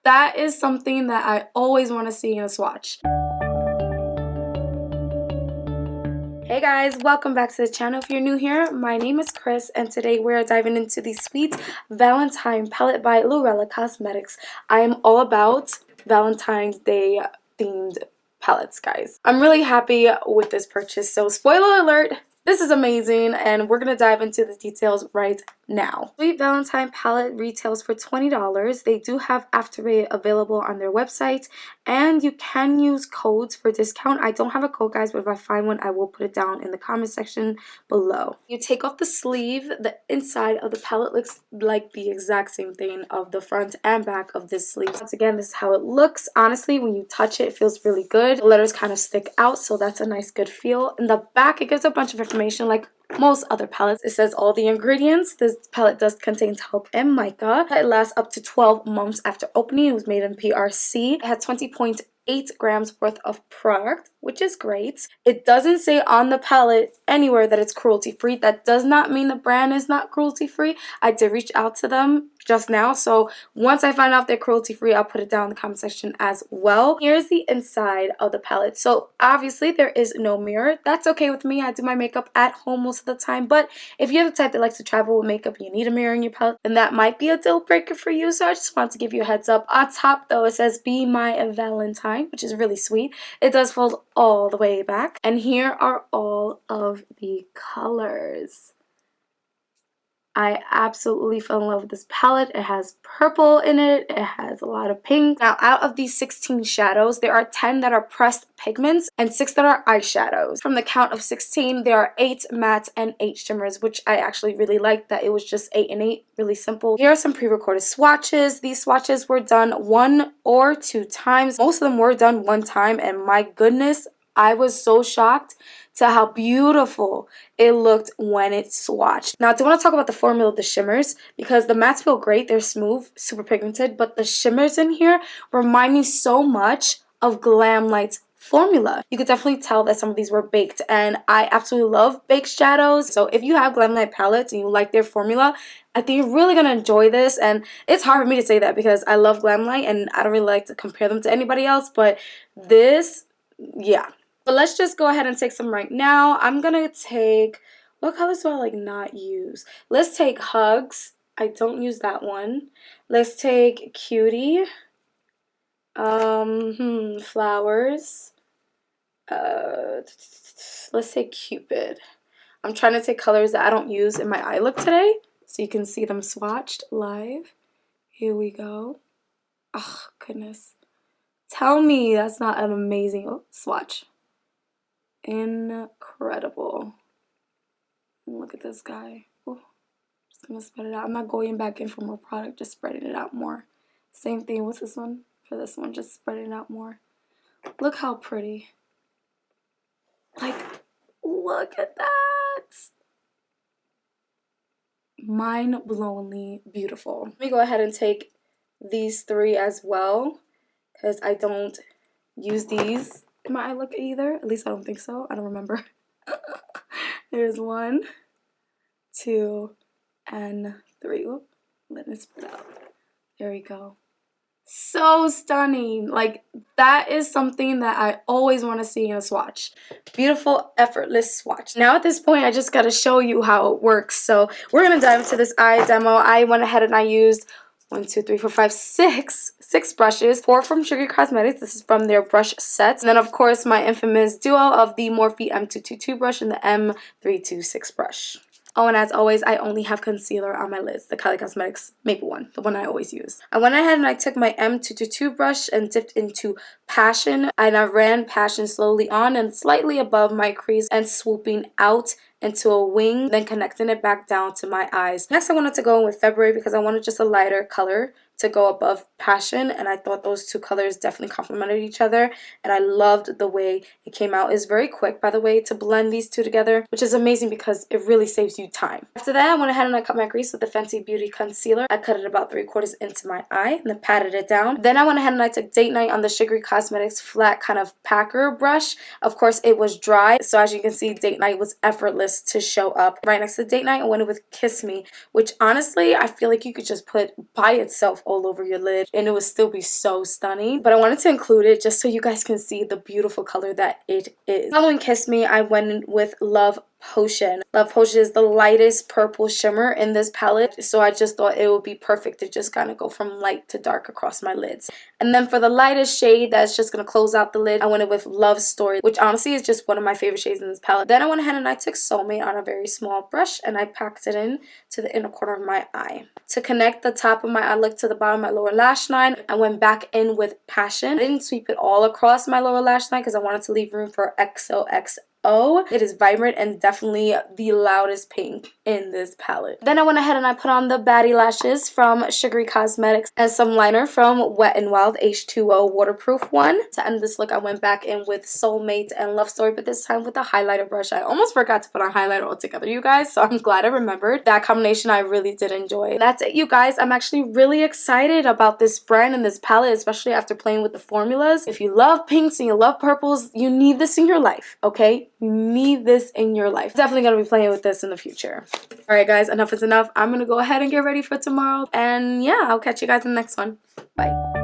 that is something that I always want to see in a swatch. Hey guys, welcome back to the channel. If you're new here, my name is Chris, and today we're diving into the Sweet Valentine palette by Lurella Cosmetics. I am all about Valentine's Day themed palettes, guys. I'm really happy with this purchase, so spoiler alert, this is amazing, and we're gonna dive into the details right now. Sweet Valentine palette retails for $20. They do have Afterpay available on their website, and you can use codes for discount. I don't have a code, guys, but if I find one, I will put it down in the comment section below. You take off the sleeve. The inside of the palette looks like the exact same thing of the front and back of this sleeve. Once again, this is how it looks. Honestly, when you touch it, it feels really good. The letters kind of stick out, so that's a nice good feel. In the back, it gives a bunch of information like most other palettes. It says all the ingredients. This palette does contain talc and mica. It lasts up to 12 months after opening. It was made in PRC. It had 20.8 grams worth of product, which is great. It doesn't say on the palette anywhere that it's cruelty free. That does not mean the brand is not cruelty free. I did reach out to them just now, so once I find out they're cruelty free, I'll put it down in the comment section as well. Here's the inside of the palette. So obviously there is no mirror. That's okay with me. I do my makeup at home most of the time, but if you're the type that likes to travel with makeup and you need a mirror in your palette, then that might be a deal breaker for you. So I just wanted to give you a heads up. On top though, it says "Be My Valentine," which is really sweet. It does fold all the way back, and here are all of the colors. I absolutely fell in love with this palette. It has purple in it. It has a lot of pink. Now, out of these 16 shadows, there are 10 that are pressed pigments and 6 that are eyeshadows. From the count of 16, there are 8 mattes and 8 shimmers, which I actually really liked that it was just 8 and 8. Really simple. Here are some pre-recorded swatches. These swatches were done 1 or 2 times. Most of them were done 1 time, and my goodness, I was so shocked to how beautiful it looked when it's swatched. Now, I do want to talk about the formula of the shimmers because the mattes feel great. They're smooth, super pigmented, but the shimmers in here remind me so much of Glam Light's formula. You could definitely tell that some of these were baked, and I absolutely love baked shadows. So if you have Glam Light palettes and you like their formula, I think you're really gonna enjoy this. And it's hard for me to say that because I love Glam Light and I don't really like to compare them to anybody else, but this, yeah. But let's just go ahead and take some right now. I'm gonna take, what colors do I like not use? Let's take Hugs. I don't use that one. Let's take Cutie. Flowers. Let's take Cupid. I'm trying to take colors that I don't use in my eye look today, so you can see them swatched live. Here we go. Oh, goodness. Tell me that's not an amazing swatch. Incredible. Look at this guy. Ooh, just gonna spread it out. I'm not going back in for more product, just spreading it out more. Same thing with this one. For this one, just spreading it out more. Look how pretty. Like, look at that. Mind-blowingly beautiful. Let me go ahead and take these 3 as well, because I don't use these in my eye look either. At least I don't think so. I don't remember. There's 1, 2, and 3. Oop, let me spread out. There we go. So stunning. Like, that is something that I always want to see in a swatch. Beautiful, effortless swatch. Now at this point, I just got to show you how it works. So we're going to dive into this eye demo. I went ahead and I used 1, 2, 3, 4, 5, 6 brushes. 4 from Sugar Cosmetics. This is from their brush sets. And then, of course, my infamous duo of the Morphe M222 brush and the M326 brush. Oh, and as always, I only have concealer on my lids, the Kylie Cosmetics Maple one, the one I always use. I went ahead and I took my M222 brush and dipped into Passion, and I ran Passion slowly on and slightly above my crease and swooping out into a wing, then connecting it back down to my eyes. Next, I wanted to go in with February because I wanted just a lighter color to go above Passion, and I thought those 2 colors definitely complemented each other, and I loved the way it came out. It's very quick, by the way, to blend these 2 together, which is amazing because it really saves you time. After that, I went ahead and I cut my crease with the Fenty Beauty concealer. I cut it about 3/4 into my eye and then patted it down. Then I went ahead and I took Date Night on the Sugar Cosmetics flat kind of packer brush. Of course, it was dry, so as you can see, Date Night was effortless to show up. Right next to Date Night, I went in with Kiss Me, which honestly, I feel like you could just put by itself all over your lid and it would still be so stunning. But I wanted to include it just so you guys can see the beautiful color that it is. Following Kiss Me, I went in with Love Potion. Love Potion is the lightest purple shimmer in this palette, so I just thought it would be perfect to just kind of go from light to dark across my lids. And then for the lightest shade that's just going to close out the lid, I went in with Love Story, which honestly is just one of my favorite shades in this palette. Then I went ahead and I took Soulmate on a very small brush and I packed it in to the inner corner of my eye. To connect the top of my eye look to the bottom of my lower lash line, I went back in with Passion. I didn't sweep it all across my lower lash line because I wanted to leave room for XOXO. It is vibrant and definitely the loudest pink in this palette. Then I went ahead and I put on the Baddie Lashes from Sugary Cosmetics and some liner from Wet n Wild H2O waterproof one. To end this look, I went back in with Soulmate and Love Story, but this time with a highlighter brush. I almost forgot to put on highlighter altogether, you guys, so I'm glad I remembered. That combination I really did enjoy. And that's it, you guys. I'm actually really excited about this brand and this palette, especially after playing with the formulas. If you love pinks and you love purples, you need this in your life, okay? You need this in your life. Definitely gonna be playing with this in the future. Alright guys, enough is enough. I'm gonna go ahead and get ready for tomorrow. And yeah, I'll catch you guys in the next one. Bye.